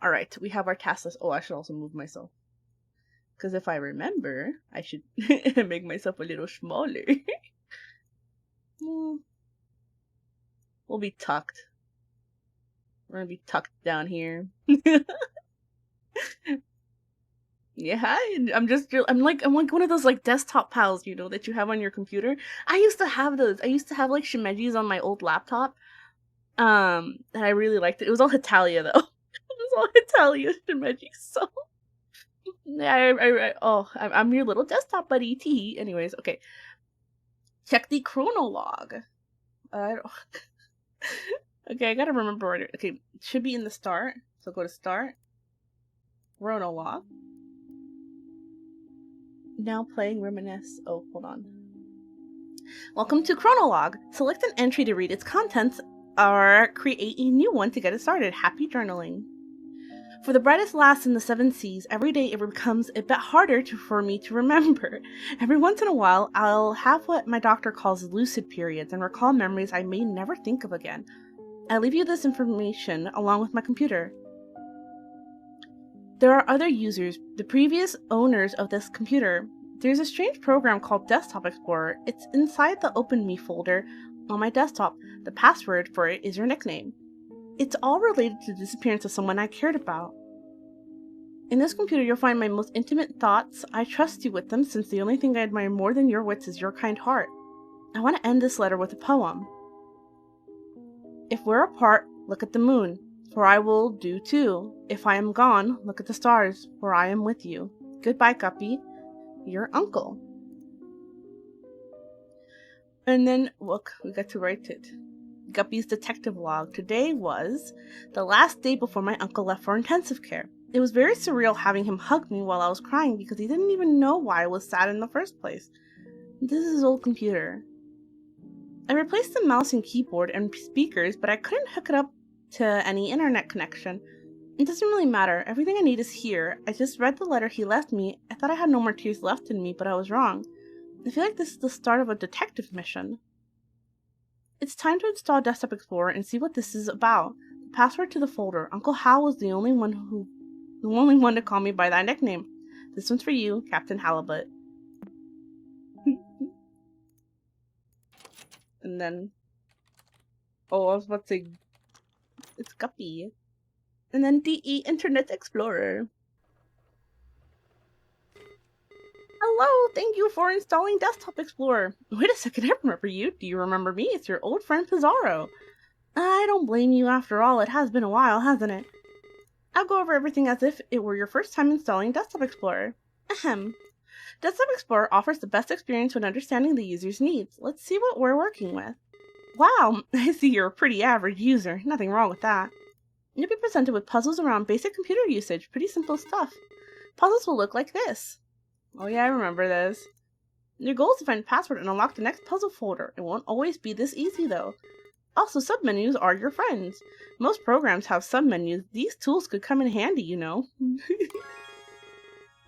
Alright, we have our task list. Oh, I should also move myself. Because if I remember, I should make myself a little smaller. We'll be tucked. We're gonna be tucked down here. Yeah, I'm like one of those like desktop pals, you know, that you have on your computer. I used to have those. I used to have like shimejis on my old laptop. And I really liked it. It was all Hitalia though. It was all Hitalia shimejis. So yeah, I'm your little desktop buddy. Tee. Anyways, okay. Check the chronolog. Okay, I gotta remember where. Okay, it should be in the start. So go to start. Chronolog. Now playing Reminisce. Oh, hold on. Welcome to Chronolog. Select an entry to read its contents or create a new one to get it started. Happy journaling. For the brightest lass in the 7 seas, every day it becomes a bit harder for me to remember. Every once in a while, I'll have what my doctor calls lucid periods and recall memories I may never think of again. I leave you this information along with my computer. There are other users, the previous owners of this computer. There's a strange program called Desktop Explorer. It's inside the Open Me folder on my desktop. The password for it is your nickname. It's all related to the disappearance of someone I cared about. In this computer, you'll find my most intimate thoughts. I trust you with them since the only thing I admire more than your wits is your kind heart. I want to end this letter with a poem. If we're apart, look at the moon, for I will do too. If I am gone, look at the stars, for I am with you. Goodbye, Guppy. Your uncle. And then, look, we got to write it. Guppy's detective log. Today was the last day before my uncle left for intensive care. It was very surreal having him hug me while I was crying because he didn't even know why I was sad in the first place. This is his old computer. I replaced the mouse and keyboard and speakers, but I couldn't hook it up to any internet connection. It doesn't really matter. Everything I need is here. I just read the letter he left me. I thought I had no more tears left in me, but I was wrong. I feel like this is the start of a detective mission. It's time to install Desktop Explorer and see what this is about. The password to the folder. Uncle Hal was the only one to call me by that nickname. This one's for you, Captain Halibut. And then, oh, I was about to say, it's Guppy. And then DE Internet Explorer. Hello, thank you for installing Desktop Explorer. Wait a second, I remember you. Do you remember me? It's your old friend Pizarro. I don't blame you after all. It has been a while, hasn't it? I'll go over everything as if it were your first time installing Desktop Explorer. Ahem. Desktop Explorer offers the best experience when understanding the user's needs. Let's see what we're working with. Wow, I see you're a pretty average user. Nothing wrong with that. You'll be presented with puzzles around basic computer usage. Pretty simple stuff. Puzzles will look like this. Oh yeah, I remember this. Your goal is to find a password and unlock the next puzzle folder. It won't always be this easy though. Also, submenus are your friends. Most programs have submenus. These tools could come in handy, you know.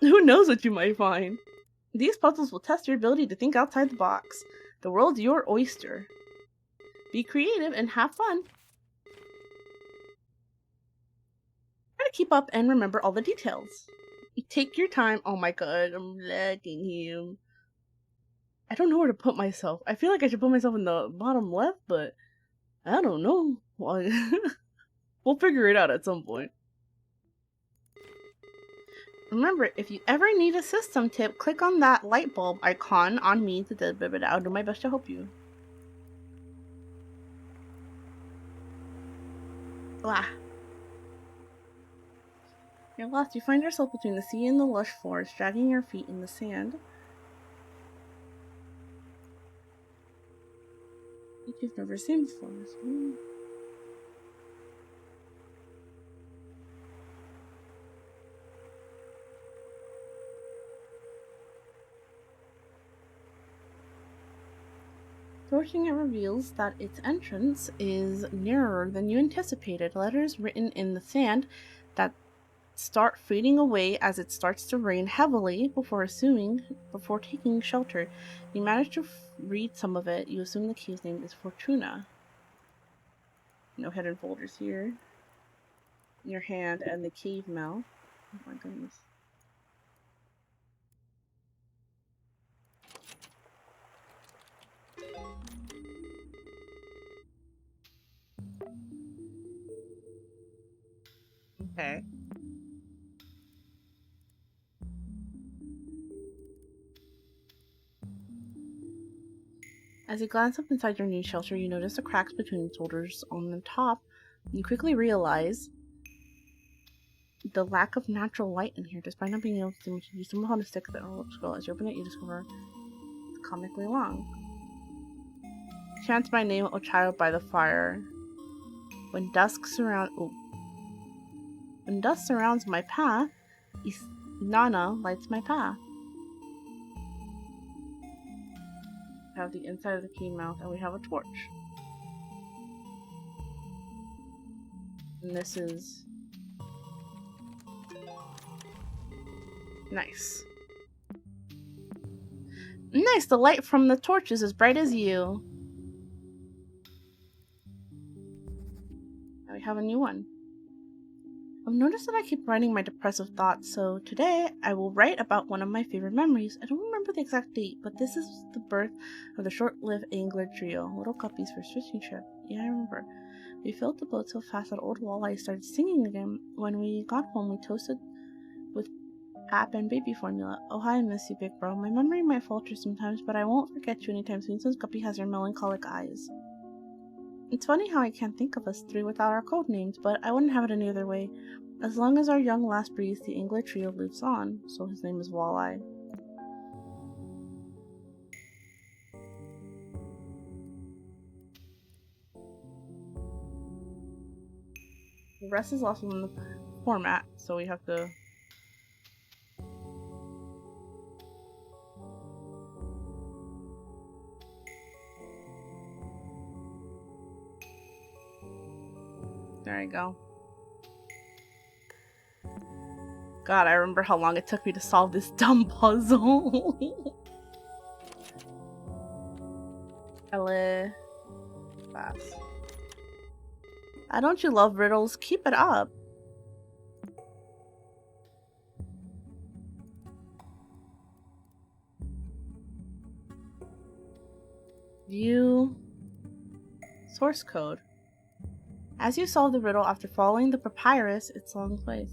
Who knows what you might find? These puzzles will test your ability to think outside the box. The world's your oyster. Be creative and have fun. Try to keep up and remember all the details. Take your time. Oh my god, I'm lagging him. I don't know where to put myself. I feel like I should put myself in the bottom left, but I don't know. We'll figure it out at some point. Remember, if you ever need a system tip, click on that light bulb icon on me. I'll do my best to help you. Ah. You're lost. You find yourself between the sea and the lush forest, dragging your feet in the sand. Like you've never seen before. Torching it reveals that its entrance is nearer than you anticipated. Letters written in the sand that start fading away as it starts to rain heavily before taking shelter. You manage to read some of it. You assume the cave's name is Fortuna. No hidden folders here. your hand and the cave mouth. Oh my goodness. Okay. As you glance up inside your new shelter, you notice the cracks between its shoulders on the top. You quickly realize the lack of natural light in here. Despite not being able to see much, you stumble on a stick that looks cool. As you open it, you discover it's comically long. Chants my name, O child by the fire. When dusk surrounds my path, Inanna lights my path. We have the inside of the key mouth, and we have a torch. And this is nice. Nice, the light from the torch is as bright as you. Now we have a new one. I've noticed that I keep writing my depressive thoughts, so today I will write about one of my favorite memories. I don't remember the exact date, but this is the birth of the short-lived angler trio, Little Guppy's first fishing trip. Yeah, I remember. We filled the boat so fast that old Walleye started singing again. When we got home, we toasted with pap and baby formula. Oh, hi, I miss you, big bro. My memory might falter sometimes, but I won't forget you anytime soon since Guppy has your melancholic eyes. It's funny how I can't think of us three without our code names, but I wouldn't have it any other way. As long as our young last breathes, the angler trio lives on, so his name is Walleye. The rest is also in the format, so we have to... There you go. God, I remember how long it took me to solve this dumb puzzle. Hella fast. Don't you love riddles? Keep it up. View source code. As you solve the riddle after following the papyrus, it's long place.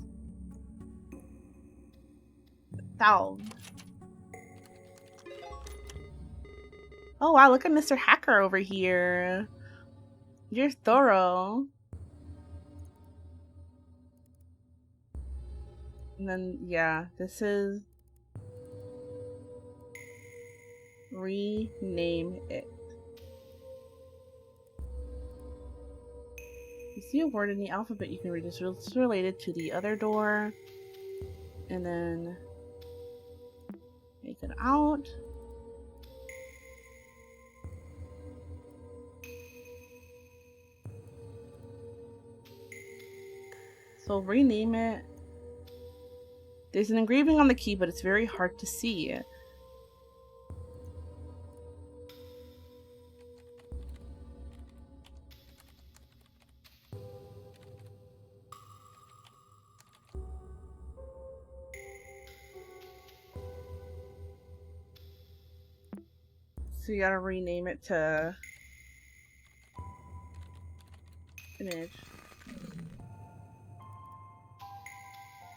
Thou. Oh wow, look at Mr. Hacker over here. You're thorough. And then, yeah, this is... rename it. You see a word in the alphabet you can read. It's related to the other door. And then... make it out. So rename it. There's an engraving on the key, but it's very hard to see. So you gotta rename it to image.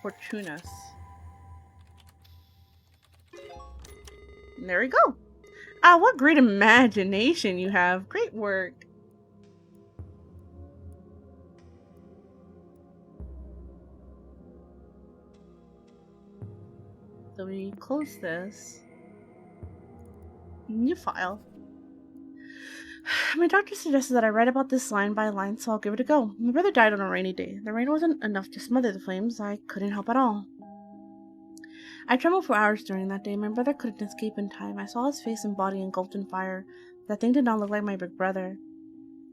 Fortunus. And there we go. Ah, what great imagination you have. Great work. So we close this. New file. My doctor suggested that I write about this line by line, so I'll give it a go. My brother died on a rainy day. The rain wasn't enough to smother the flames. I couldn't help at all. I trembled for hours during that day. My brother couldn't escape in time. I saw his face and body engulfed in fire. That thing did not look like my big brother.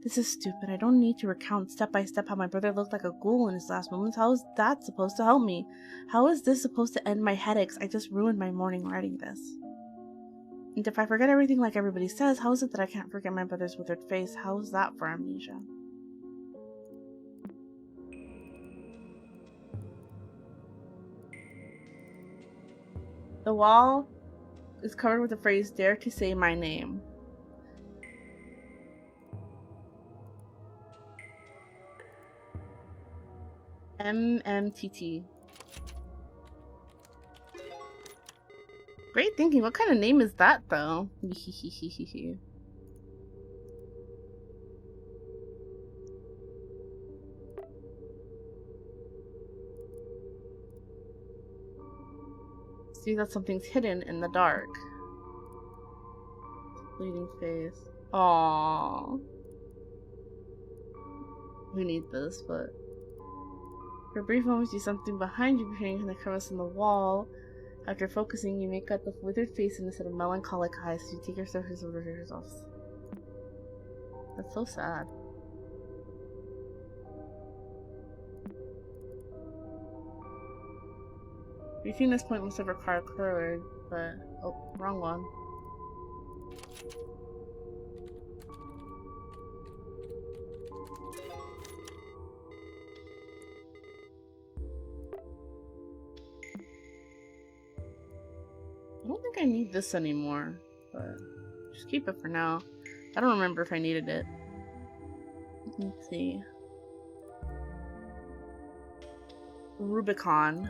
This is stupid. I don't need to recount step by step how my brother looked like a ghoul in his last moments. How is that supposed to help me? How is this supposed to end my headaches? I just ruined my morning writing this. And if I forget everything like everybody says, how is it that I can't forget my brother's withered face? How is that for amnesia? The wall is covered with the phrase, "Dare to say my name." MMTT. Great thinking. What kind of name is that, though? See that something's hidden in the dark. Bleeding face. Aww. We need this, but... For a brief moment, you see something behind you appearing in the crevice in the wall. After focusing, you make out the withered face and a set of melancholic eyes. So you take your surface over yourself. That's so sad. Reaching this point must have required courage, but... Oh, wrong one. I don't think I need this anymore, but just keep it for now. I don't remember if I needed it. Let's see. Rubicon.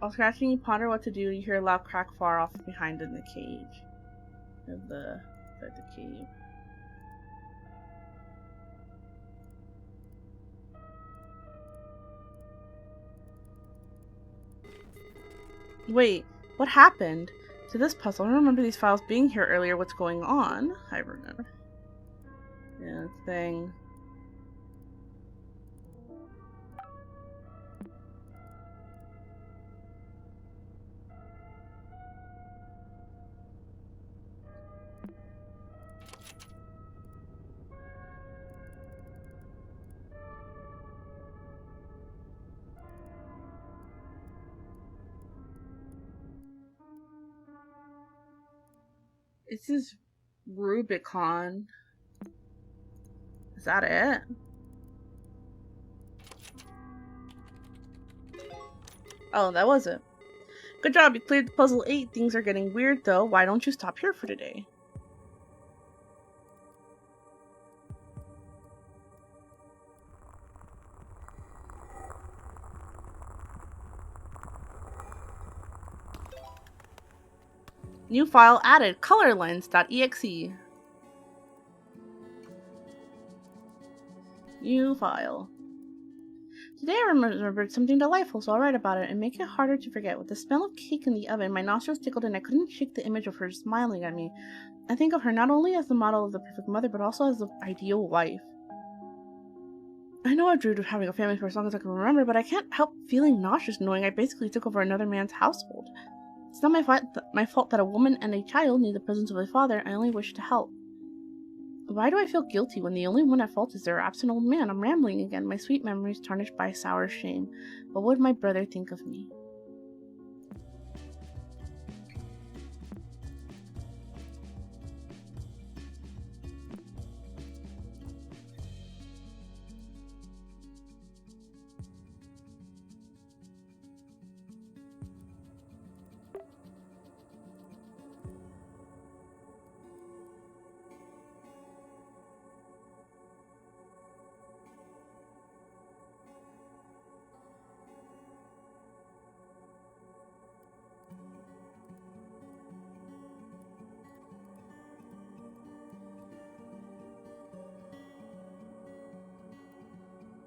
While scratching, you ponder what to do. You hear a loud crack far off behind in the cage. Of the cave. Wait, what happened to this puzzle? I remember these files being here earlier. What's going on? I remember. Yeah, thing. This is Rubicon. Is that it? Oh, that was it. Good job, you cleared puzzle 8. Things are getting weird though. Why don't you stop here for today? New file added, colorlens.exe. New file. Today I remembered something delightful, so I'll write about it and make it harder to forget. With the smell of cake in the oven, my nostrils tickled and I couldn't shake the image of her smiling at me. I think of her not only as the model of the perfect mother, but also as the ideal wife. I know I've dreamed of having a family for as long as I can remember, but I can't help feeling nauseous knowing I basically took over another man's household. It's not my fault that a woman and a child need the presence of a father. I only wish to help. Why do I feel guilty when the only one at fault is their absent old man? I'm rambling again, my sweet memories tarnished by sour shame. What would my brother think of me?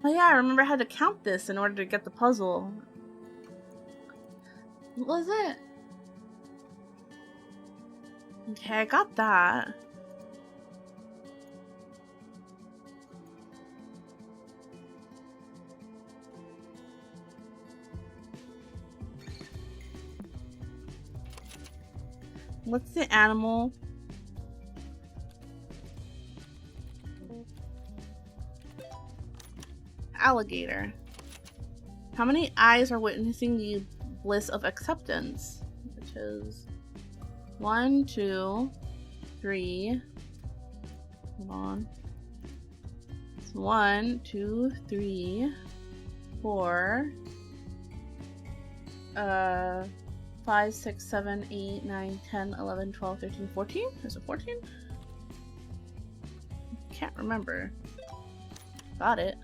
Oh yeah, I remember I had to count this in order to get the puzzle. What was it? Okay, I got that. What's the animal? Alligator. How many eyes are witnessing the bliss of acceptance? Which is 1, 2, 3. Hold on. 1, 2, 3, 4, 5, 6, 7, 8, 9, 10, 11, 12, 13, 14? There's a 14? Can't remember. Got it.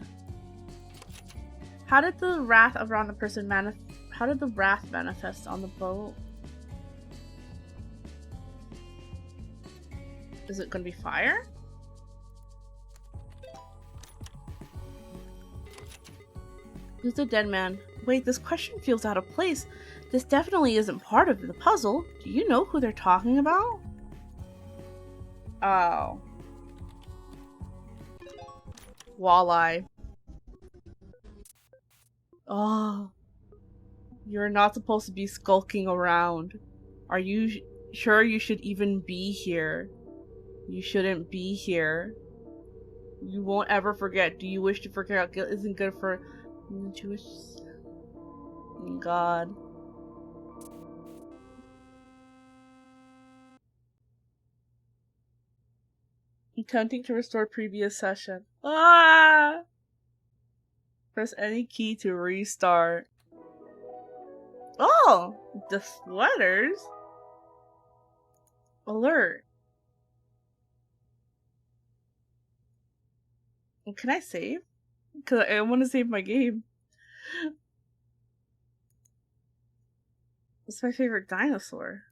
How did the wrath around the person How did the wrath manifest on the boat? Is it gonna be fire? Who's the dead man? Wait, this question feels out of place. This definitely isn't part of the puzzle. Do you know who they're talking about? Oh. Walleye. Oh. You're not supposed to be skulking around. Are you sure you should even be here? You shouldn't be here. You won't ever forget. Do you wish to forget? Guilt isn't good for Jewish. God. Attempting to restore previous session. Ah! Press any key to restart. Oh! The sweaters? Alert. Can I save? Because I want to save my game. What's my favorite dinosaur?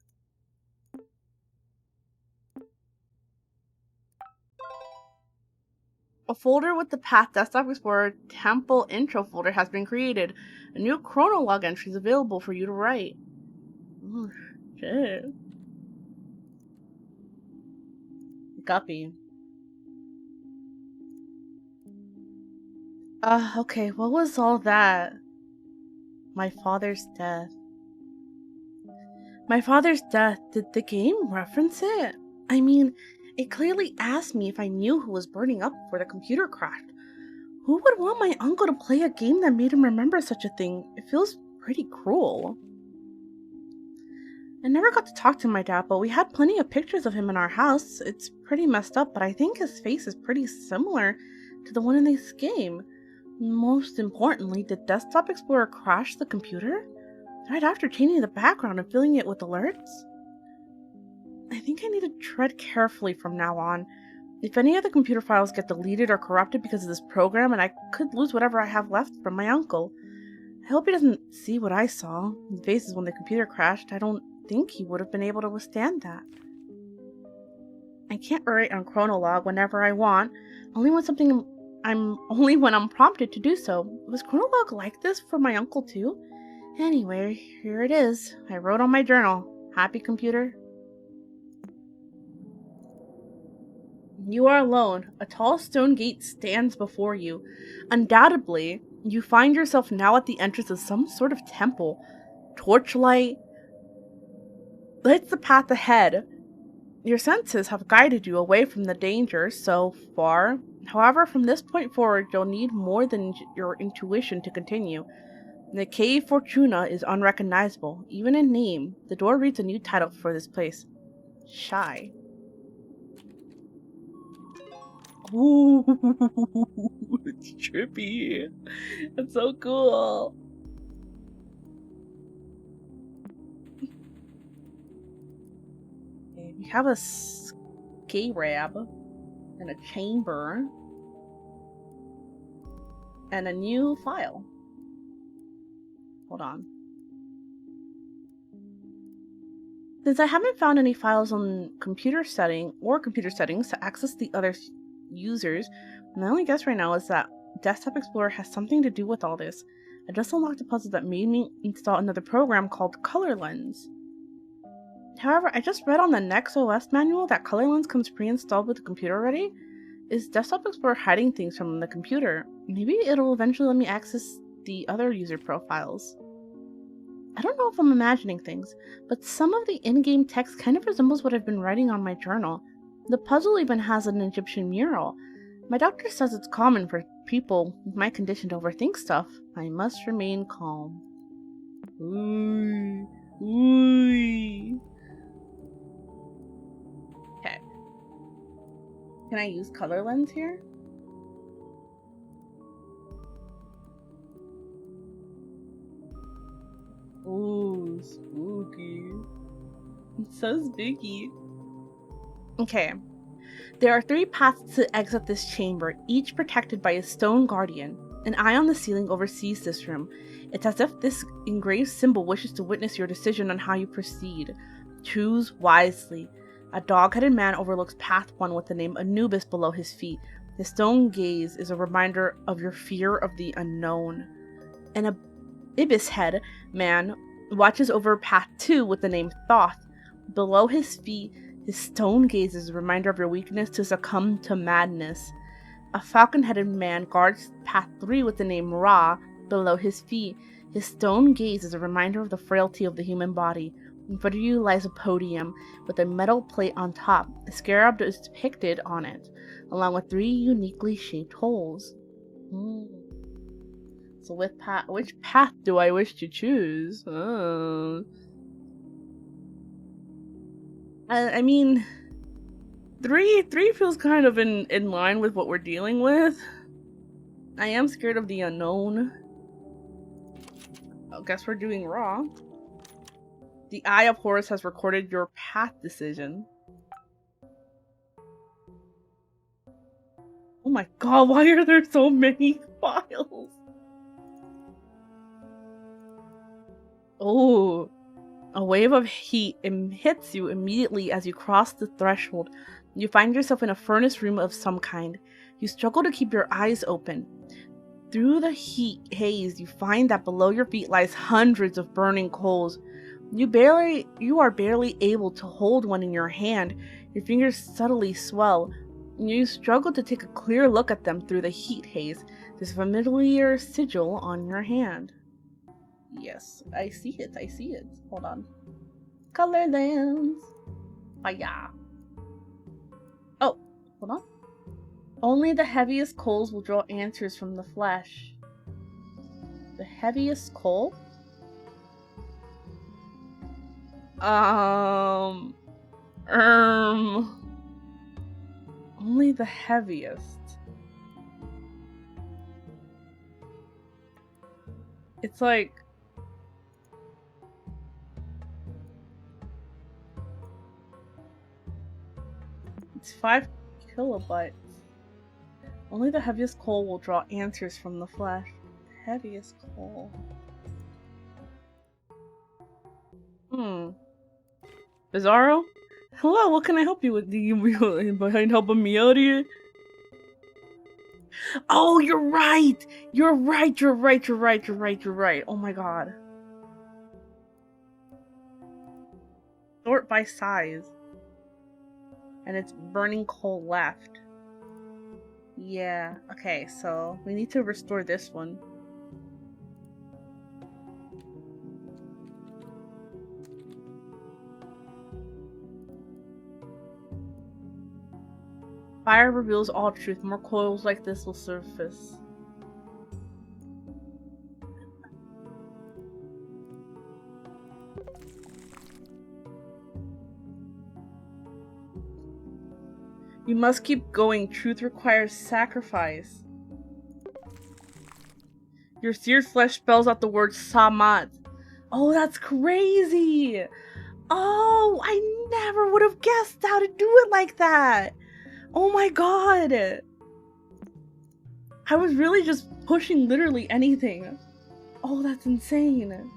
A folder with the path Desktop Explorer Temple Intro folder has been created. A new chronologue entry is available for you to write. Oh, shit. Guppy. Okay, what was all that? My father's death. My father's death, did the game reference it? I mean, it clearly asked me if I knew who was burning up before the computer crashed. Who would want my uncle to play a game that made him remember such a thing? It feels pretty cruel. I never got to talk to my dad, but we had plenty of pictures of him in our house. It's pretty messed up, but I think his face is pretty similar to the one in this game. Most importantly, did Desktop Explorer crash the computer? Right after changing the background and filling it with alerts? I think I need to tread carefully from now on. If any of the computer files get deleted or corrupted because of this program, and I could lose whatever I have left from my uncle. I hope he doesn't see what I saw. His faces when the computer crashed. I don't think he would have been able to withstand that. I can't write on chronologue whenever I want, only when I'm prompted to do so. Was chronologue like this for my uncle too? Anyway, here it is. I wrote on my journal. Happy computer. You are alone. A tall stone gate stands before you. Undoubtedly, you find yourself now at the entrance of some sort of temple. Torchlight lights the path ahead. Your senses have guided you away from the danger so far. However, from this point forward, you'll need more than your intuition to continue. The Cave Fortuna is unrecognizable, even in name. The door reads a new title for this place. Shy. Ooh, it's trippy. It's so cool. Okay, we have a scarab and a chamber and a new file. Hold on. Since I haven't found any files on computer settings to access the other users, my only guess right now is that Desktop Explorer has something to do with all this. I just unlocked a puzzle that made me install another program called Color Lens. However, I just read on the Next OS manual that Color Lens comes pre-installed with the computer already. Is Desktop Explorer hiding things from the computer? Maybe it'll eventually let me access the other user profiles. I don't know if I'm imagining things, but some of the in-game text kind of resembles what I've been writing on my journal. The puzzle even has an Egyptian mural. My doctor says it's common for people with my condition to overthink stuff. I must remain calm. Ooh. Ooh. Okay. Can I use Color Lens here? Spooky. It's so spooky. Okay. There are 3 paths to exit this chamber, each protected by a stone guardian. An eye on the ceiling oversees this room. It's as if this engraved symbol wishes to witness your decision on how you proceed. Choose wisely. A dog-headed man overlooks path 1 with the name Anubis below his feet. His stone gaze is a reminder of your fear of the unknown. An ibis-head man watches over path 2 with the name Thoth. Below his feet, his stone gaze is a reminder of your weakness to succumb to madness. A falcon-headed man guards path 3 with the name Ra below his feet. His stone gaze is a reminder of the frailty of the human body. In front of you lies a podium with a metal plate on top. A scarab is depicted on it, along with 3 uniquely shaped holes. So which path do I wish to choose? I mean, 3 feels kind of in line with what we're dealing with. I am scared of the unknown. I guess we're doing Raw. The Eye of Horus has recorded your path decision. Oh my god, why are there so many files? Oh, a wave of heat hits you immediately as you cross the threshold. You find yourself in a furnace room of some kind. You struggle to keep your eyes open. Through the heat haze, you find that below your feet lies hundreds of burning coals. You are barely able to hold one in your hand. Your fingers subtly swell. You struggle to take a clear look at them through the heat haze. There's a familiar sigil on your hand. Yes, I see it. I see it. Hold on. Color lens. Fire. Oh, hold on. Only the heaviest coals will draw answers from the flesh. The heaviest coal? Only the heaviest. It's like... It's 5 kilobytes. Only the heaviest coal will draw answers from the flesh. Heaviest coal. Bizarro? Hello, what can I help you with? Do you behind helping me out here? Oh, you're right! You're right! Oh my god. Sort by size. And it's burning coal left. Yeah, okay, so we need to restore this one. Fire reveals all truth. More coils like this will surface. You must keep going. Truth requires sacrifice. Your seared flesh spells out the word Samat. Oh, that's crazy! Oh, I never would have guessed how to do it like that! Oh my god! I was really just pushing literally anything. Oh, that's insane.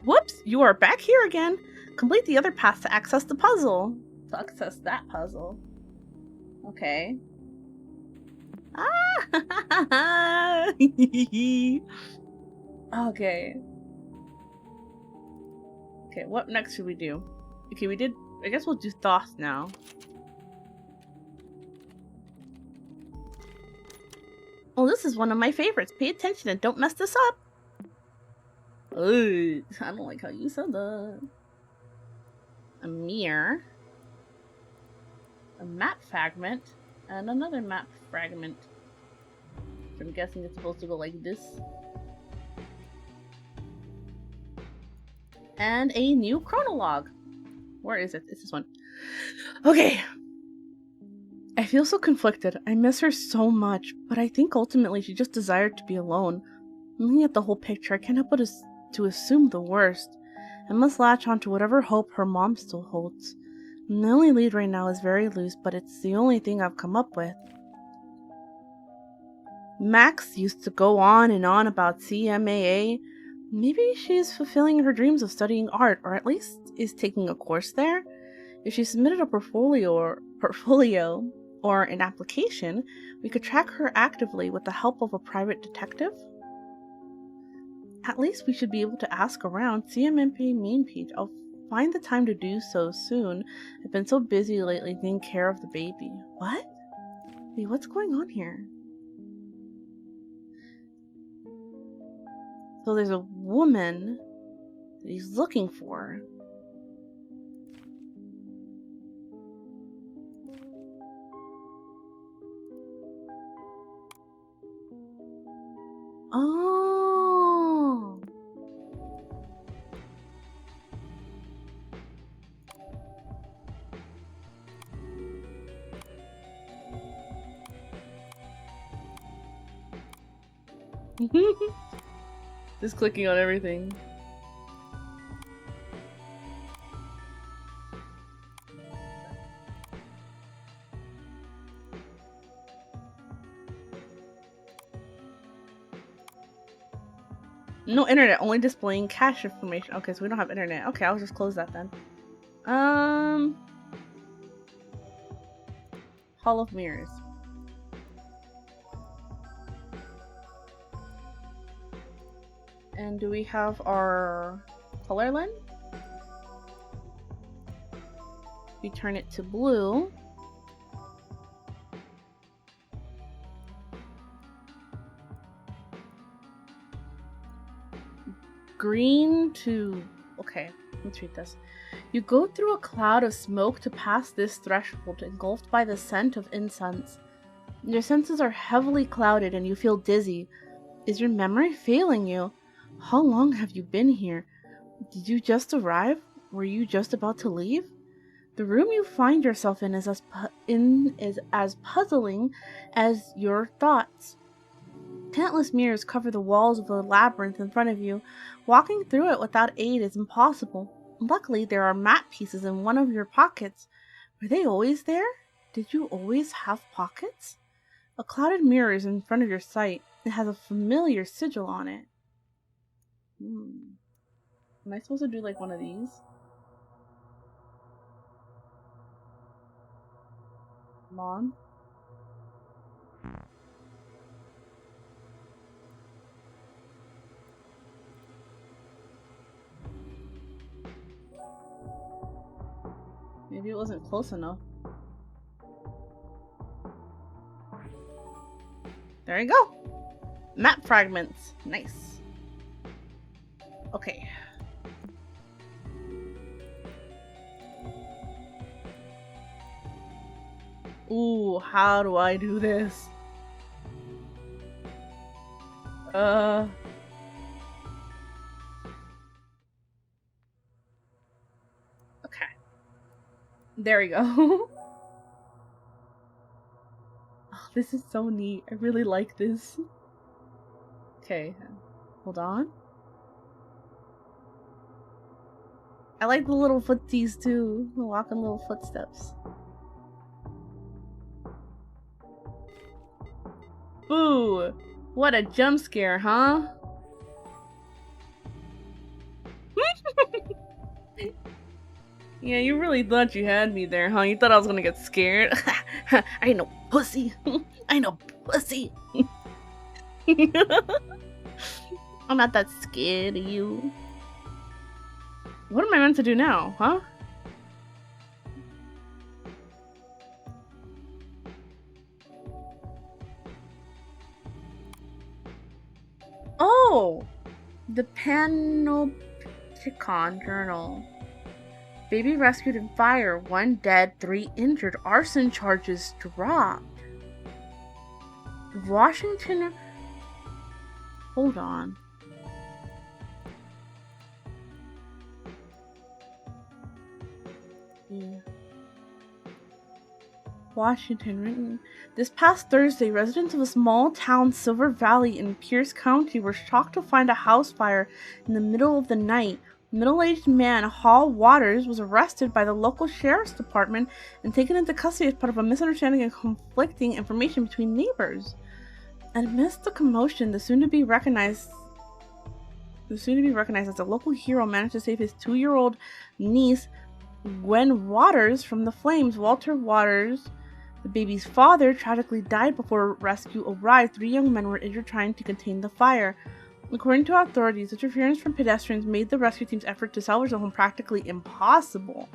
Whoops, you are back here again. Complete the other path to access the puzzle. To access that puzzle. Okay. Ah! Okay. Okay, what next should we do? Okay, we did... I guess we'll do Thoth now. Oh, this is one of my favorites. Pay attention and don't mess this up. Ugh, I don't like how you said that. A mirror. A map fragment. And another map fragment. So I'm guessing it's supposed to go like this. And a new chronologue. Where is it? It's this one. Okay. I feel so conflicted. I miss her so much, but I think ultimately she just desired to be alone. Looking at the whole picture, I can't help but to assume the worst. I must latch on to whatever hope her mom still holds. And the only lead right now is very loose, but it's the only thing I've come up with. Max used to go on and on about CMAA. Maybe she's fulfilling her dreams of studying art, or at least is taking a course there. If she submitted a portfolio or an application, we could track her actively with the help of a private detective. At least we should be able to ask around. CMMP main page. I'll find the time to do so soon. I've been so busy lately taking care of the baby. What? Wait, what's going on here? So there's a woman that he's looking for. Oh. Just clicking on everything. No internet, only displaying cache information. Okay, so we don't have internet. Okay, I'll just close that then. Hall of Mirrors. And do we have our color lens? We turn it to blue. Green to... Okay, let's read this. You go through a cloud of smoke to pass this threshold, engulfed by the scent of incense. Your senses are heavily clouded and you feel dizzy. Is your memory failing you? How long have you been here? Did you just arrive? Were you just about to leave? The room you find yourself in is as puzzling as your thoughts. Countless mirrors cover the walls of a labyrinth in front of you. Walking through it without aid is impossible. Luckily, there are map pieces in one of your pockets. Were they always there? Did you always have pockets? A clouded mirror is in front of your sight. It has a familiar sigil on it. Am I supposed to do like one of these? Mom? Maybe it wasn't close enough. There you go. Map fragments. Nice. Okay. Ooh, how do I do this? Okay. There we go. Oh, this is so neat. I really like this. Okay. Hold on. I like the little footsies too. The walking little footsteps. Boo! What a jump scare, huh? Yeah, you really thought you had me there, huh? You thought I was gonna get scared? I ain't no pussy. I ain't no pussy. I'm not that scared of you. What am I meant to do now, huh? Oh! The Panopticon Journal. Baby rescued in fire. 1 dead, 3 injured. Arson charges dropped. Washington... Hold on. Yeah. Washington, written. This past Thursday, residents of a small town, Silver Valley in Pierce County, were shocked to find a house fire in the middle of the night. Middle-aged man Hall Waters was arrested by the local sheriff's department and taken into custody as part of a misunderstanding and conflicting information between neighbors. Amidst the commotion, the soon-to-be recognized as a local hero managed to save his 2-year-old niece, Gwen Waters, from the flames. Walter Waters, the baby's father, tragically died before rescue arrived. 3 young men were injured trying to contain the fire. According to authorities, interference from pedestrians made the rescue team's effort to salvage the home practically impossible.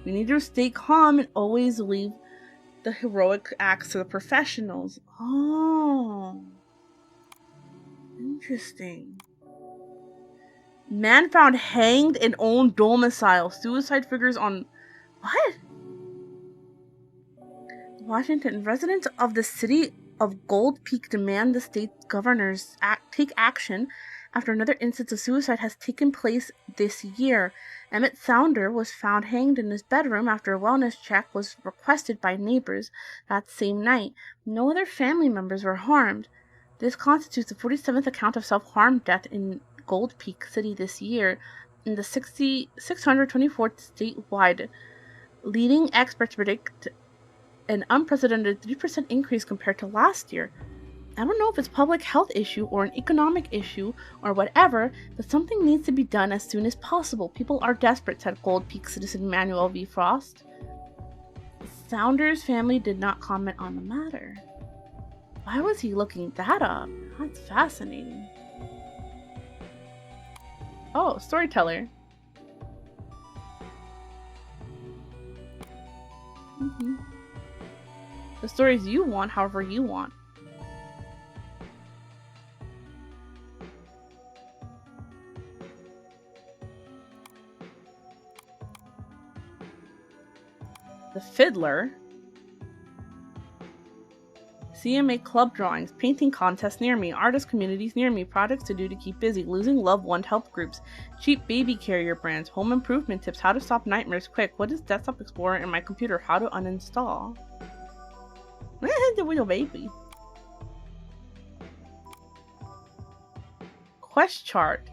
We need to stay calm and always leave the heroic acts to the professionals. Oh. Interesting. Man found hanged in own domicile. Suicide figures on... What? Washington. Residents of the city of Gold Peak demand the state governors take action after another instance of suicide has taken place this year. Emmett Sounder was found hanged in his bedroom after a wellness check was requested by neighbors that same night. No other family members were harmed. This constitutes the 47th account of self-harm death in Gold Peak City this year, in the 624th statewide. Leading experts predict an unprecedented 3% increase compared to last year. I don't know if it's a public health issue or an economic issue or whatever, but something needs to be done as soon as possible. People are desperate, said Gold Peak citizen Manuel V. Frost. Saunders' family did not comment on the matter. Why was he looking that up? That's fascinating. Oh, storyteller. The stories you want, however you want. The Fiddler. CMA club drawings, painting contests near me, artist communities near me, projects to do to keep busy, losing loved one help groups, cheap baby carrier brands, home improvement tips, how to stop nightmares quick, what is Desktop Explorer in my computer, how to uninstall. The little baby. Quest chart.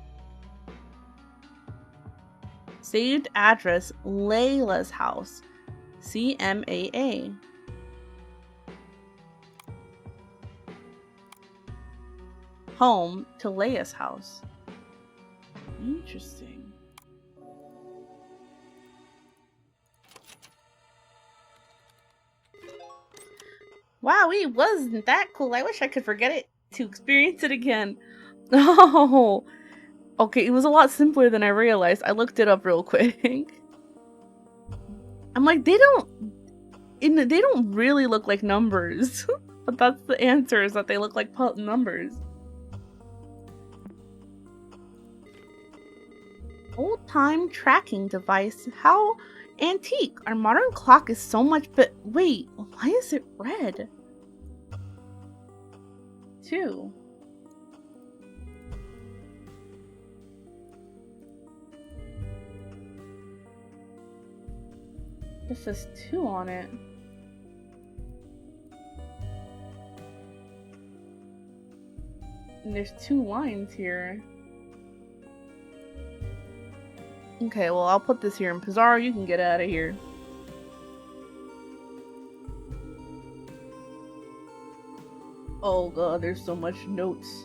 Saved address, Layla's house. CMAA. Home to Leia's house. Interesting. Wow, it wasn't that cool. I wish I could forget it to experience it again. Oh, okay, it was a lot simpler than I realized. I looked it up real quick. I'm like, they don't really look like numbers. But that's the answer, is that they look like numbers. Old-time tracking device. How antique. Our modern clock is so much, but wait, why is it red? 2. This says 2 on it. And there's 2 lines here. Okay, well, I'll put this here, and Pizarro, you can get out of here. Oh god, there's so much notes.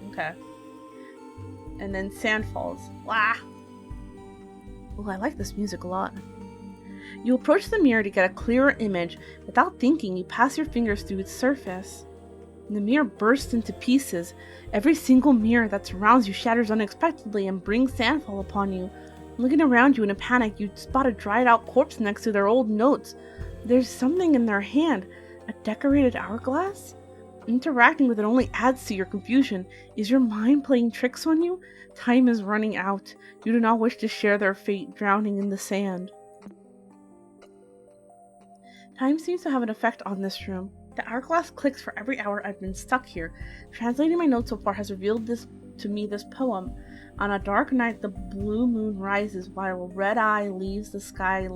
Okay. And then sand falls. Wah! Oh, I like this music a lot. You approach the mirror to get a clearer image. Without thinking, you pass your fingers through its surface. And the mirror bursts into pieces. Every single mirror that surrounds you shatters unexpectedly and brings sandfall upon you. Looking around you in a panic, you spot a dried-out corpse next to their old notes. There's something in their hand. A decorated hourglass? Interacting with it only adds to your confusion. Is your mind playing tricks on you? Time is running out. You do not wish to share their fate, drowning in the sand. Time seems to have an effect on this room. The hourglass clicks for every hour I've been stuck here. Translating my notes so far has revealed this to me this poem. On a dark night, the blue moon rises while a red eye leaves the sky.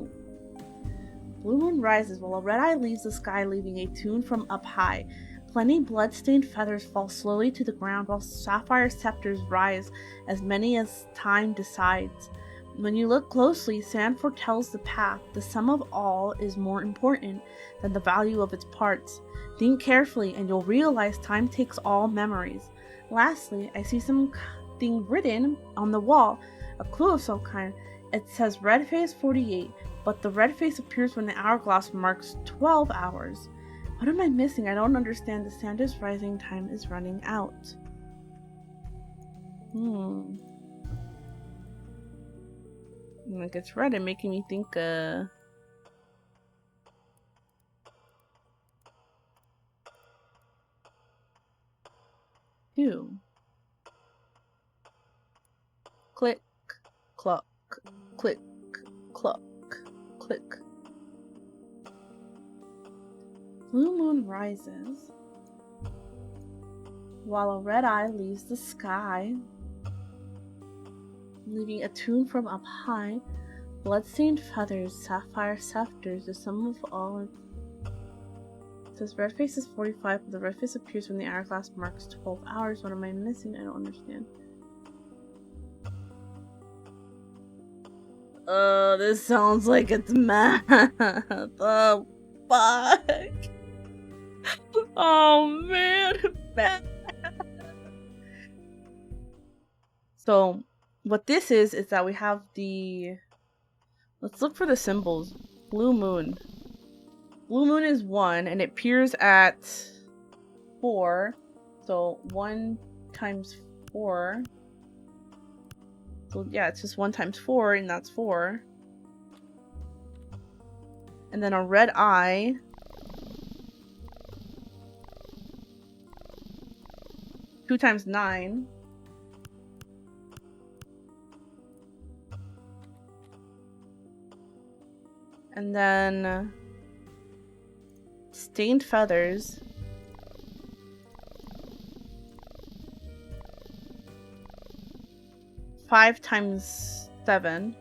Blue moon rises while a red eye leaves the sky, leaving a tune from up high. Plenty blood-stained feathers fall slowly to the ground, while sapphire scepters rise, as many as time decides. When you look closely, sand foretells the path. The sum of all is more important than the value of its parts. Think carefully, and you'll realize time takes all memories. Lastly, I see something written on the wall, a clue of some kind. It says red face 48, but the red face appears when the hourglass marks 12 hours. What am I missing? I don't understand. The sand is rising, time is running out. Like it's red and making me think, Ew. Click, clock, click, clock, click. Blue moon rises while a red eye leaves the sky, leaving a tune from up high. Bloodstained feathers, sapphire scepters, the sum of all. It says red face is 45, but the red face appears when the hourglass marks 12 hours. What am I missing? I don't understand. This sounds like it's math. Oh, fuck. Oh, man. Math. So, what this is that we have the... Let's look for the symbols. Blue moon. Blue moon is 1, and it appears at 4. So 1 times 4. So yeah, it's just 1 times 4, and that's 4. And then a red eye. Two times 9. And then stained feathers. 5 times 7.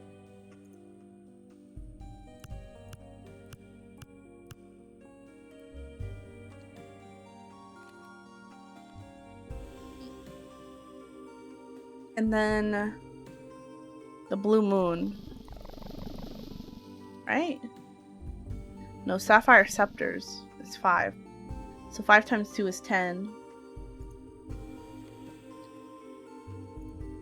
And then the blue moon. Right? No, sapphire scepters is 5. So 5 times 2 is 10.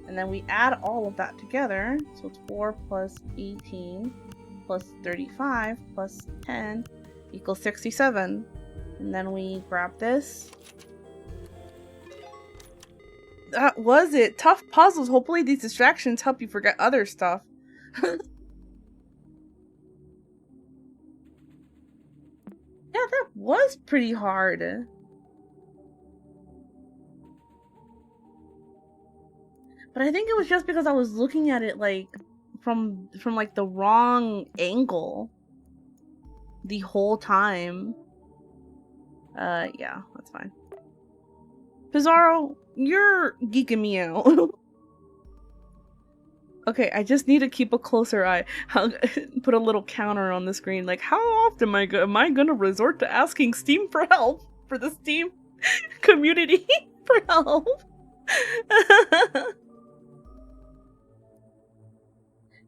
And then we add all of that together. So it's 4 plus 18 plus 35 plus 10 equals 67. And then we grab this. That was it. Tough puzzles. Hopefully these distractions help you forget other stuff. Yeah, that was pretty hard. But I think it was just because I was looking at it like from like the wrong angle the whole time. Yeah, that's fine. Pizarro, you're geeking me out. Okay, I just need to keep a closer eye. I'll put a little counter on the screen. Like, how often am I gonna resort to asking Steam for help? For the Steam community for help?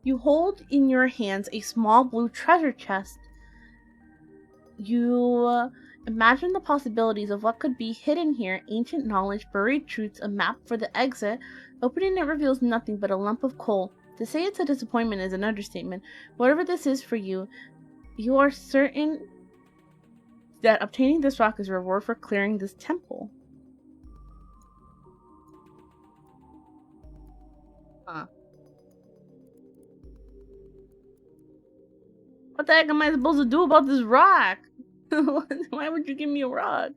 You hold in your hands a small blue treasure chest. You imagine the possibilities of what could be hidden here. Ancient knowledge, buried truths, a map for the exit. Opening it reveals nothing but a lump of coal. To say it's a disappointment is an understatement. Whatever this is for you, you are certain that obtaining this rock is a reward for clearing this temple. Huh. What the heck am I supposed to do about this rock? Why would you give me a rock?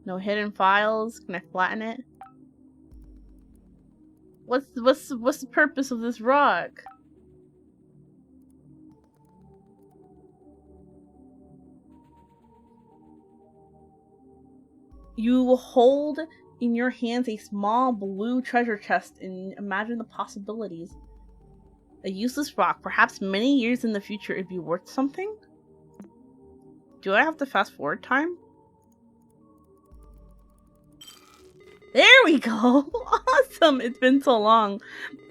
No hidden files. Can I flatten it? What's the purpose of this rock? You hold in your hands a small blue treasure chest and imagine the possibilities. A useless rock, perhaps many years in the future it'd be worth something? Do I have to fast forward time? There we go! Awesome! It's been so long.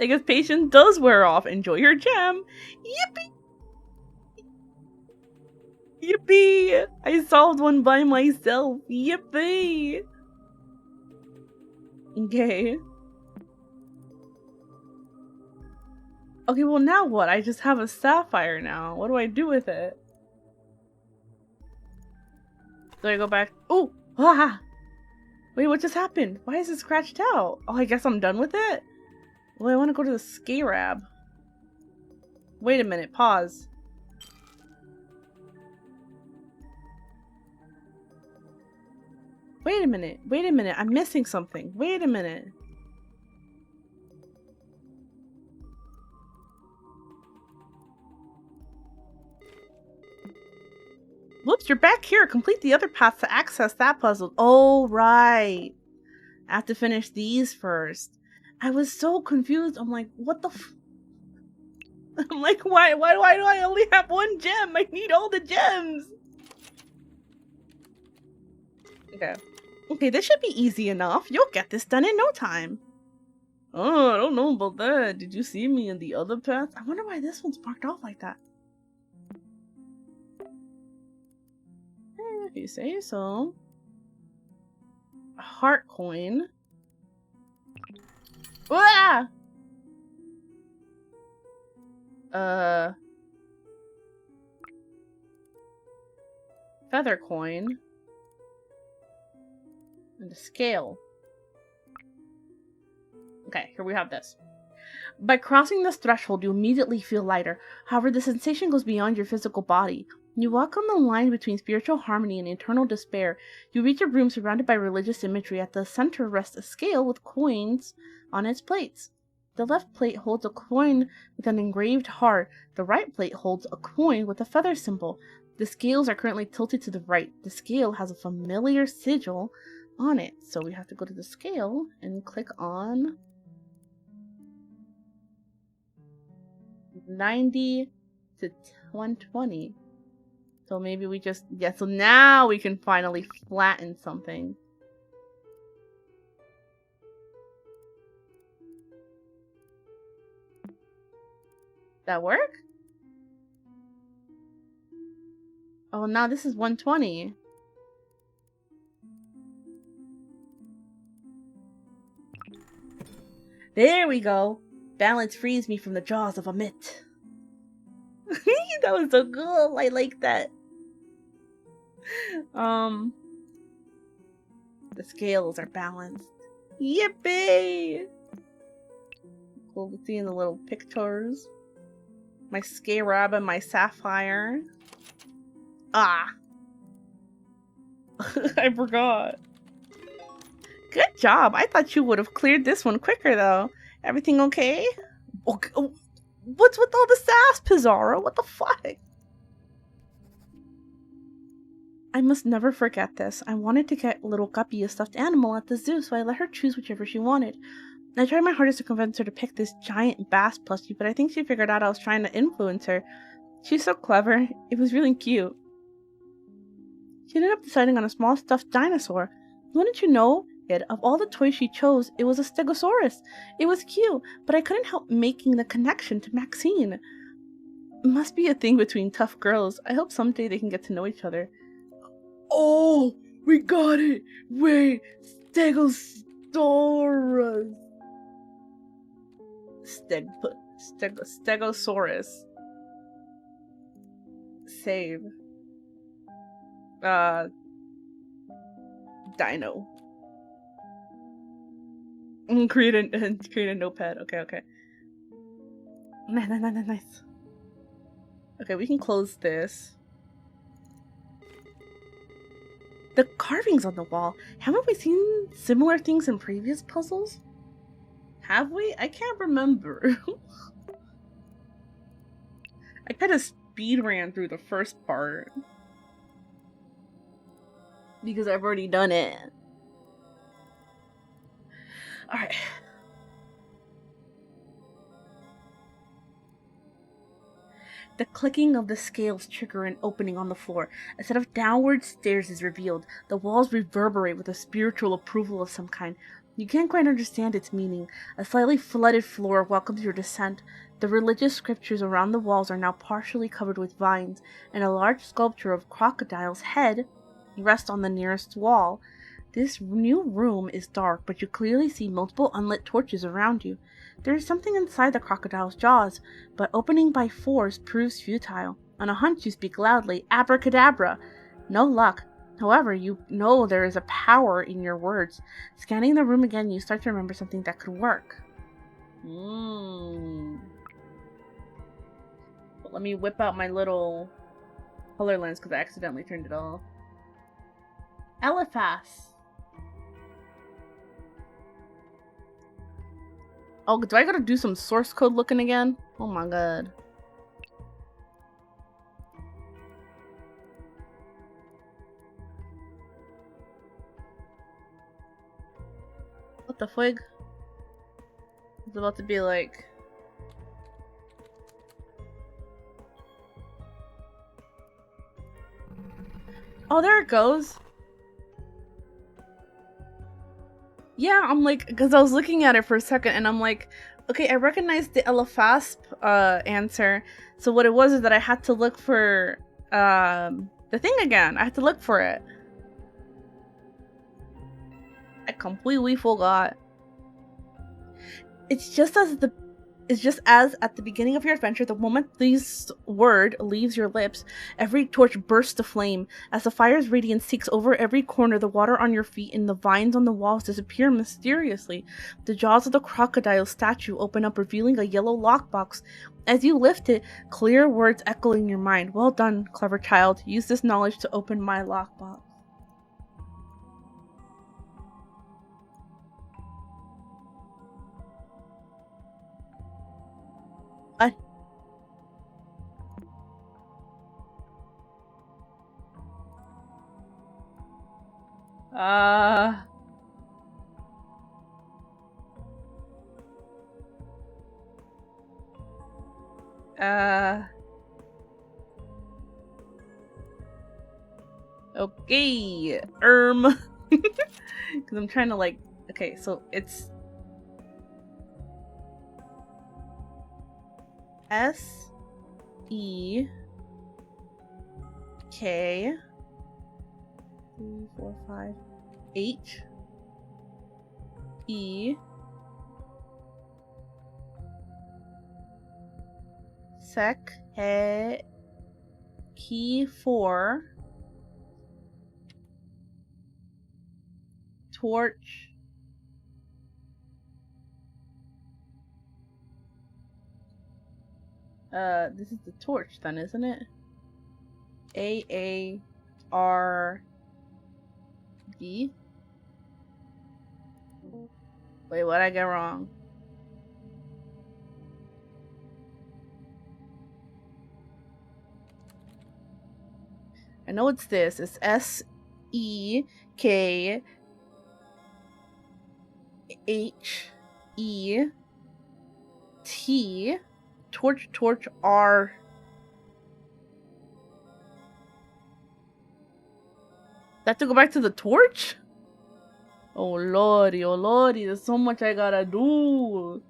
I guess patience does wear off. Enjoy your gem! Yippee! Yippee! I solved one by myself! Yippee! Okay. Okay, well now what? I just have a sapphire now. What do I do with it? Do I go back? Oh! Ah! Wait, what just happened? Why is it scratched out? Oh, I guess I'm done with it? Well, I want to go to the Scarab. Wait a minute, pause. Wait a minute, I'm missing something. Wait a minute. Whoops, you're back here. Complete the other paths to access that puzzle. Oh, right. I have to finish these first. I was so confused. I'm like, what the f- I'm like, why do I only have one gem? I need all the gems. Okay. Okay, this should be easy enough. You'll get this done in no time. Oh, I don't know about that. Did you see me in the other path? I wonder why this one's marked off like that. If you say so. A heart coin. Ah! Feather coin. And a scale. Okay, here we have this. By crossing this threshold, you immediately feel lighter. However, the sensation goes beyond your physical body. You walk on the line between spiritual harmony and eternal despair. You reach a room surrounded by religious imagery. At the center rests a scale with coins on its plates. The left plate holds a coin with an engraved heart. The right plate holds a coin with a feather symbol. The scales are currently tilted to the right. The scale has a familiar sigil on it. So we have to go to the scale and click on 90 to 120. So maybe we just, yeah, so now we can finally flatten something. That work? Oh, now this is 120. There we go. Balance frees me from the jaws of a mitt. That was so cool. I like that. The scales are balanced. Yippee! Cool to see in the little pictures. My scarab and my sapphire. Ah! I forgot. Good job. I thought you would have cleared this one quicker, though. Everything okay? Okay. Oh, what's with all the sass, Pizarro? What the fuck? I must never forget this. I wanted to get little Guppy a stuffed animal at the zoo, so I let her choose whichever she wanted. I tried my hardest to convince her to pick this giant bass plushie, but I think she figured out I was trying to influence her. She's so clever. It was really cute. She ended up deciding on a small stuffed dinosaur. Wouldn't you know it, of all the toys she chose, it was a Stegosaurus. It was cute, but I couldn't help making the connection to Maxine. It must be a thing between tough girls. I hope someday they can get to know each other. Oh, we got it! Wait, Stegosaurus. Stegosaurus. Save. Dino. Create a notepad. Okay. Nice. Okay, we can close this. The carvings on the wall. Haven't we seen similar things in previous puzzles? Have we? I can't remember. I kind of speed ran through the first part because I've already done it. Alright. The clicking of the scales trigger an opening on the floor. A set of downward stairs is revealed. The walls reverberate with a spiritual approval of some kind. You can't quite understand its meaning. A slightly flooded floor welcomes your descent. The religious scriptures around the walls are now partially covered with vines, and a large sculpture of crocodile's head rests on the nearest wall. This new room is dark, but you clearly see multiple unlit torches around you. There is something inside the crocodile's jaws, but opening by force proves futile. On a hunch you speak loudly, "Abracadabra!" No luck. However, you know there is a power in your words. Scanning the room again, you start to remember something that could work. But let me whip out my little color lens because I accidentally turned it off. Eliphas. Oh, do I gotta do some source code looking again? Oh my god. What the frig? It's about to be like... Oh, there it goes. Yeah, I'm like, because I was looking at it for a second and I'm like, okay, I recognized the Eliphas answer. So what it was is that I had to look for the thing again. I had to look for it. I completely forgot. It's just as at the beginning of your adventure, the moment this word leaves your lips, every torch bursts to flame. As the fire's radiance takes over every corner, the water on your feet and the vines on the walls disappear mysteriously. The jaws of the crocodile statue open up, revealing a yellow lockbox. As you lift it, clear words echo in your mind. Well done, clever child. Use this knowledge to open my lockbox. Okay. Because I'm trying to like, okay, so it's S-E-K 3, 4, 5 H E Sec He Key 4 Torch this is the torch then, isn't it? A-A-R-D. Wait, what'd I get wrong? I know it's this. It's S-E-K-H-E-T Torch R. That to go back to the torch? Oh lordy, there's so much I gotta do.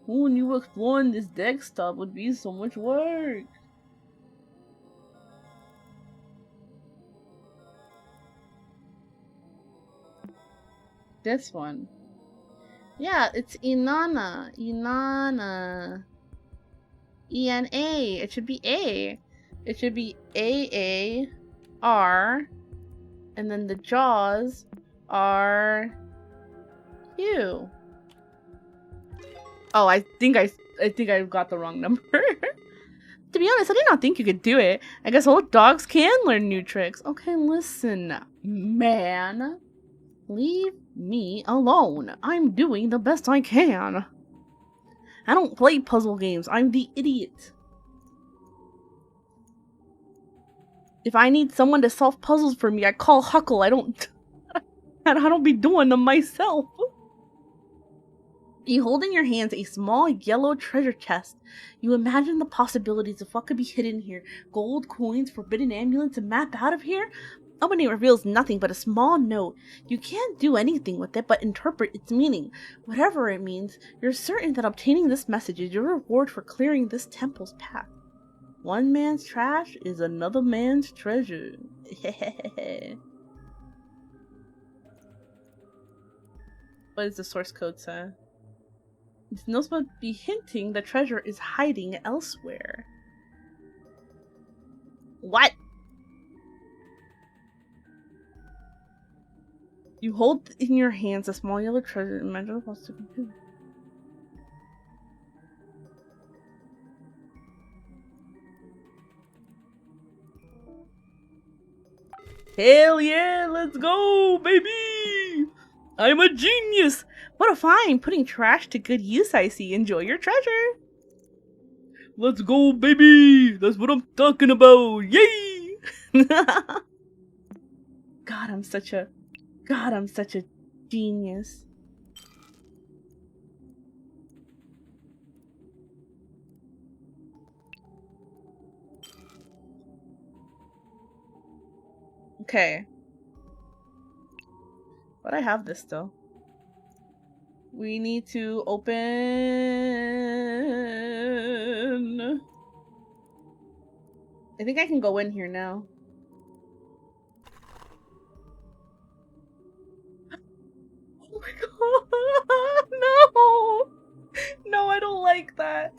Who knew exploring this Dekstop would be so much work? This one. Yeah, it's Inanna. E-N-A. It should be A. It should be A-A-R. And then the jaws are Q. Oh, I think I got the wrong number. To be honest, I did not think you could do it. I guess old dogs can learn new tricks. Okay, listen, man. Leave me alone. I'm doing the best I can. I don't play puzzle games. I'm the idiot. If I need someone to solve puzzles for me, I call Huckle. I don't be doing them myself. You hold in your hands a small yellow treasure chest. You imagine the possibilities of what could be hidden here. Gold, coins, forbidden amulets, and map out of here? Opening reveals nothing but a small note. You can't do anything with it but interpret its meaning. Whatever it means, you're certain that obtaining this message is your reward for clearing this temple's path. One man's trash is another man's treasure. What does the source code say? It's not supposed to be hinting the treasure is hiding elsewhere. What? You hold in your hands a small yellow treasure. Imagine what's to compute. Hell yeah, let's go, baby! I'm a genius! What a find! Putting trash to good use, I see. Enjoy your treasure! Let's go, baby! That's what I'm talking about! Yay! God, I'm such a genius. Okay. But I have this still. We need to open... I think I can go in here now. Oh my god! No! No, I don't like that.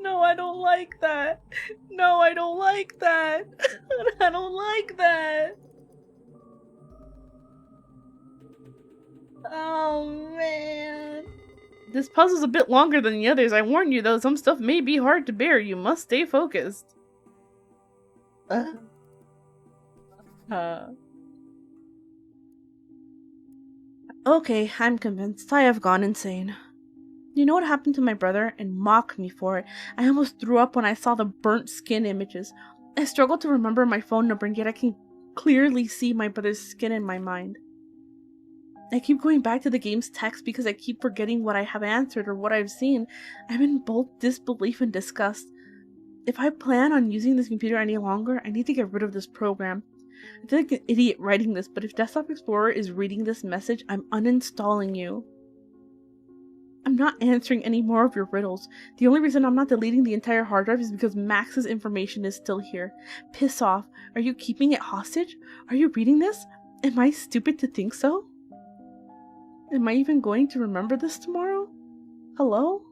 No, I don't like that. No, I don't like that. I don't like that. Oh man. This puzzle's a bit longer than the others. I warn you though, some stuff may be hard to bear. You must stay focused. Okay, I'm convinced. I have gone insane. You know what happened to my brother? And mock me for it. I almost threw up when I saw the burnt skin images. I struggle to remember my phone number, and yet I can clearly see my brother's skin in my mind. I keep going back to the game's text because I keep forgetting what I have answered or what I've seen. I'm in both disbelief and disgust. If I plan on using this computer any longer, I need to get rid of this program. I feel like an idiot writing this, but if Desktop Explorer is reading this message, I'm uninstalling you. I'm not answering any more of your riddles. The only reason I'm not deleting the entire hard drive is because Max's information is still here. Piss off. Are you keeping it hostage? Are you reading this? Am I stupid to think so? Am I even going to remember this tomorrow? Hello?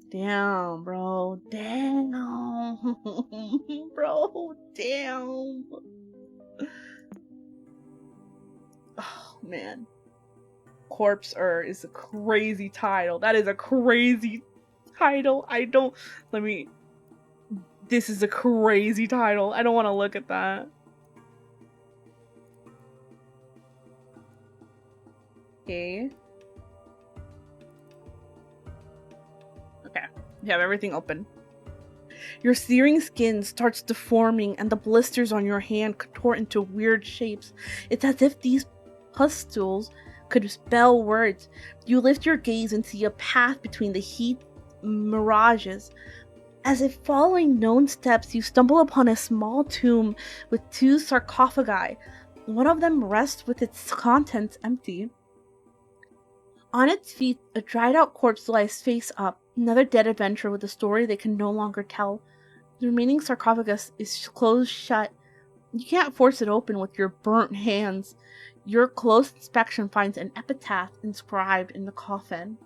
Damn, bro. Damn. Bro, damn. Oh, man. Corpse is a crazy title. That is a crazy title. This is a crazy title. I don't want to look at that. Okay. Okay. You have everything open. Your searing skin starts deforming and the blisters on your hand contort into weird shapes. It's as if these pustules could spell words. You lift your gaze and see a path between the heat mirages. As if following known steps, you stumble upon a small tomb with 2 sarcophagi. One of them rests with its contents empty. On its feet, a dried-out corpse lies face up, another dead adventurer with a story they can no longer tell. The remaining sarcophagus is closed shut. You can't force it open with your burnt hands. Your close inspection finds an epitaph inscribed in the coffin.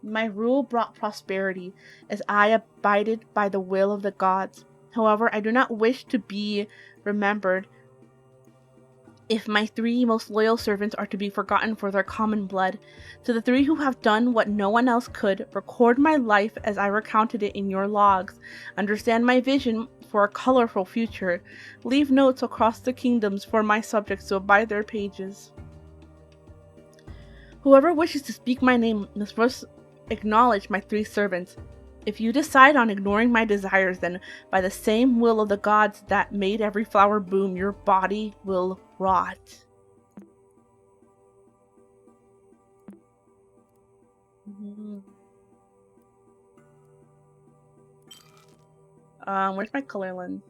My rule brought prosperity, as I abided by the will of the gods. However, I do not wish to be remembered if my 3 most loyal servants are to be forgotten for their common blood. To the 3 who have done what no one else could, record my life as I recounted it in your logs. Understand my vision for a colorful future. Leave notes across the kingdoms for my subjects to abide their pages. Whoever wishes to speak my name must first acknowledge my 3 servants. If you decide on ignoring my desires, then by the same will of the gods that made every flower bloom, your body will rot. Mhm. Where's my color lens?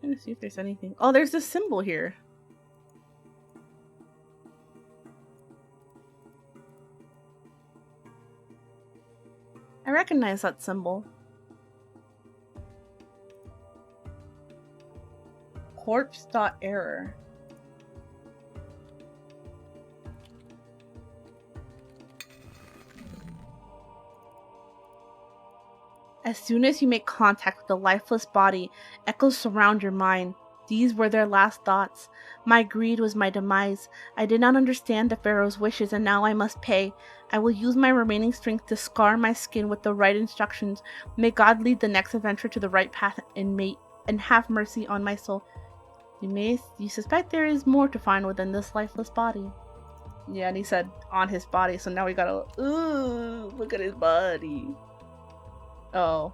I'm gonna see if there's anything. Oh, there's this symbol here. I recognize that symbol. Corpse.error. As soon as you make contact with the lifeless body, echoes surround your mind. These were their last thoughts. My greed was my demise. I did not understand the Pharaoh's wishes, and now I must pay. I will use my remaining strength to scar my skin with the right instructions. May God lead the next adventure to the right path, and have mercy on my soul. You suspect there is more to find within this lifeless body. Yeah, and he said on his body, so now we gotta. Ooh, look at his body. Oh.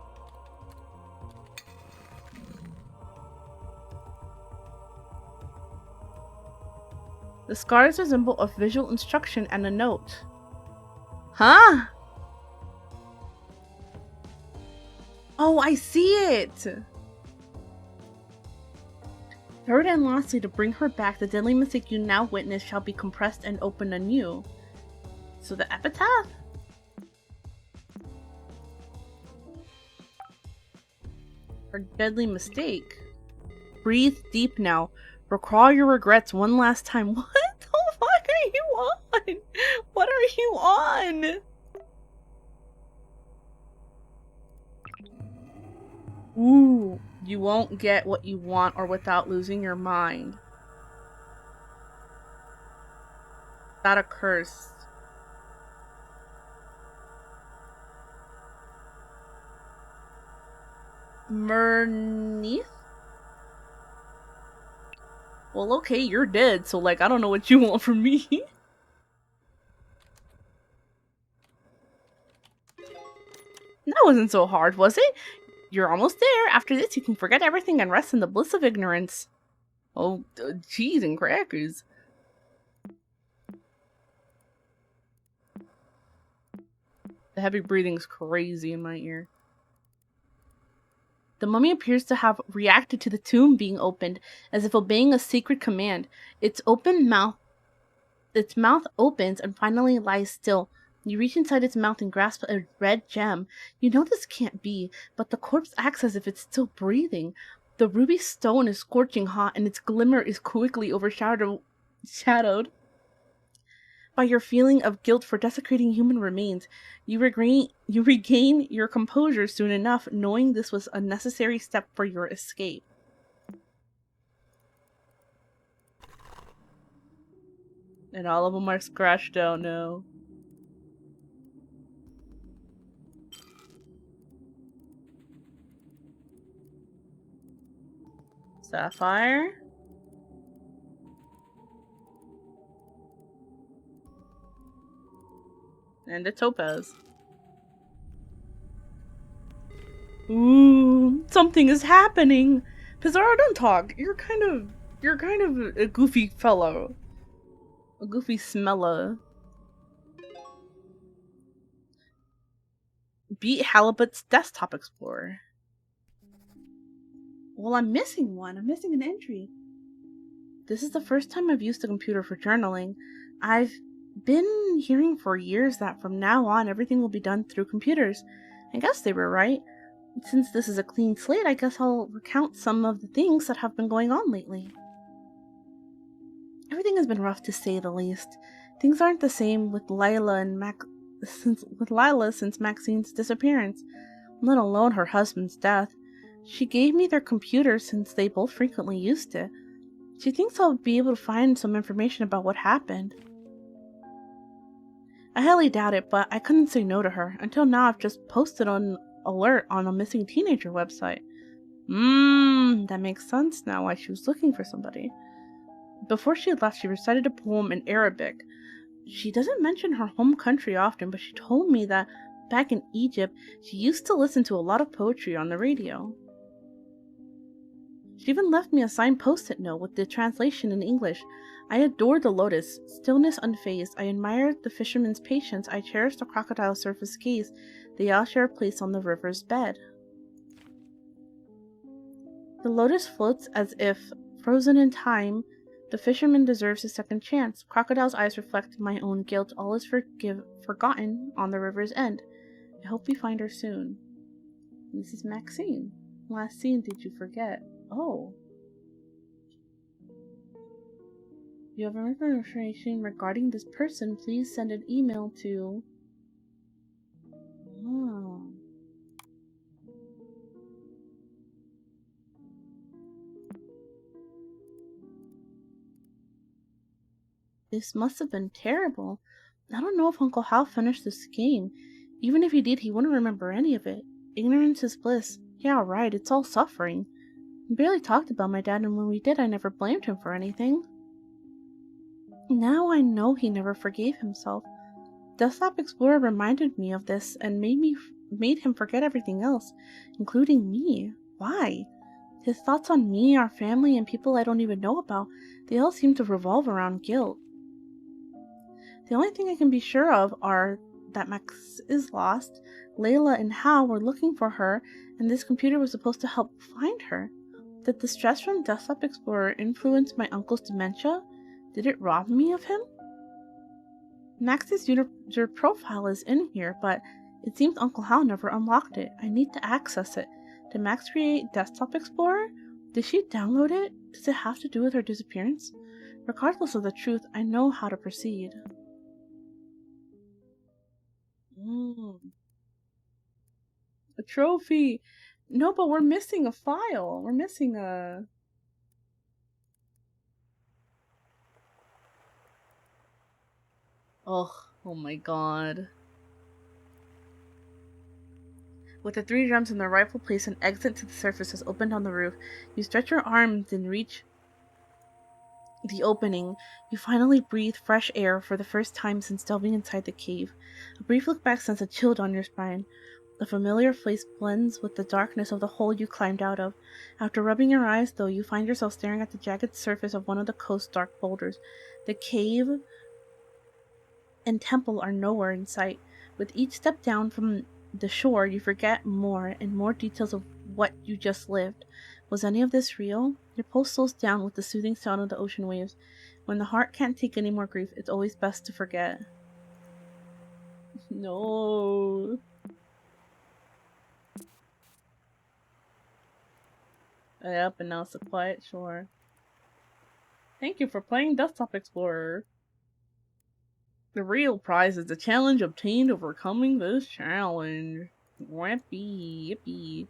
The scars resemble a visual instruction and a note. Huh? Oh, I see it! Third and lastly, to bring her back, the deadly mistake you now witness shall be compressed and opened anew. So the epitaph? Her deadly mistake. Breathe deep now. Recall your regrets one last time. What the fuck are you on? What are you on? Ooh, you won't get what you want or without losing your mind. That a curse. Mernith? Well, okay, you're dead, so like, I don't know what you want from me. That wasn't so hard, was it? You're almost there. After this, you can forget everything and rest in the bliss of ignorance. Oh, cheese and crackers. The heavy breathing's crazy in my ear. The mummy appears to have reacted to the tomb being opened, as if obeying a secret command. Its mouth opens and finally lies still. You reach inside its mouth and grasp a red gem. You know this can't be, but the corpse acts as if it's still breathing. The ruby stone is scorching hot, and its glimmer is quickly overshadowed by your feeling of guilt for desecrating human remains. You regain your composure soon enough, knowing this was a necessary step for your escape. And all of them are scratched out now. Sapphire. And a topaz. Ooh, something is happening. Pizarro, don't talk. You're kind of a goofy fellow. A goofy smeller. Beat Halibut's Desktop Explorer. Well, I'm missing one. I'm missing an entry. This is the first time I've used a computer for journaling. I've been hearing for years that from now on everything will be done through computers. I guess they were right. Since this is a clean slate, I guess I'll recount some of the things that have been going on lately. Everything has been rough to say the least. Things aren't the same with Lila since Maxine's disappearance, let alone her husband's death. She gave me their computer since they both frequently used it. She thinks I'll be able to find some information about what happened. I highly doubt it, but I couldn't say no to her. Until now, I've just posted an alert on a missing teenager website. That makes sense now why she was looking for somebody. Before she left, she recited a poem in Arabic. She doesn't mention her home country often, but she told me that back in Egypt, she used to listen to a lot of poetry on the radio. She even left me a signed post-it note with the translation in English. I adored the lotus, stillness unfazed. I admired the fisherman's patience. I cherished the crocodile's surface gaze. They all share a place on the river's bed. The lotus floats as if frozen in time. The fisherman deserves a second chance. Crocodile's eyes reflect my own guilt. All is forgotten on the river's end. I hope we find her soon. This is Maxine. Last scene, did you forget? Oh. If you have information regarding this person, please send an email to... Oh. This must have been terrible. I don't know if Uncle Hal finished this game. Even if he did, he wouldn't remember any of it. Ignorance is bliss. Yeah, right, it's all suffering. We barely talked about my dad, and when we did, I never blamed him for anything. Now I know he never forgave himself. Dekstop Explorer reminded me of this and made him forget everything else, including me. Why? His thoughts on me, our family, and people I don't even know about, they all seem to revolve around guilt. The only thing I can be sure of are that Max is lost, Layla and Hal were looking for her, and this computer was supposed to help find her. Did the stress from Dekstop Explorer influence my uncle's dementia? Did it rob me of him? Max's user profile is in here, but it seems Uncle Hal never unlocked it. I need to access it. Did Max create Dekstop Explorer? Did she download it? Does it have to do with her disappearance? Regardless of the truth, I know how to proceed. A trophy! No, but we're missing a file. We're missing a... Oh my god. With the 3 drums in their rightful place, an exit to the surface has opened on the roof. You stretch your arms and reach the opening. You finally breathe fresh air for the first time since delving inside the cave. A brief look back sends a chill down your spine. A familiar face blends with the darkness of the hole you climbed out of. After rubbing your eyes, though, you find yourself staring at the jagged surface of one of the coast's dark boulders. The cave and temple are nowhere in sight. With each step down from the shore, you forget more and more details of what you just lived. Was any of this real? Your pulse slows down with the soothing sound of the ocean waves. When the heart can't take any more grief, it's always best to forget. No. Yep, and now it's a quiet shore. Thank you for playing Dekstop Explorer. The real prize is the challenge obtained overcoming this challenge. Yippee, yippee.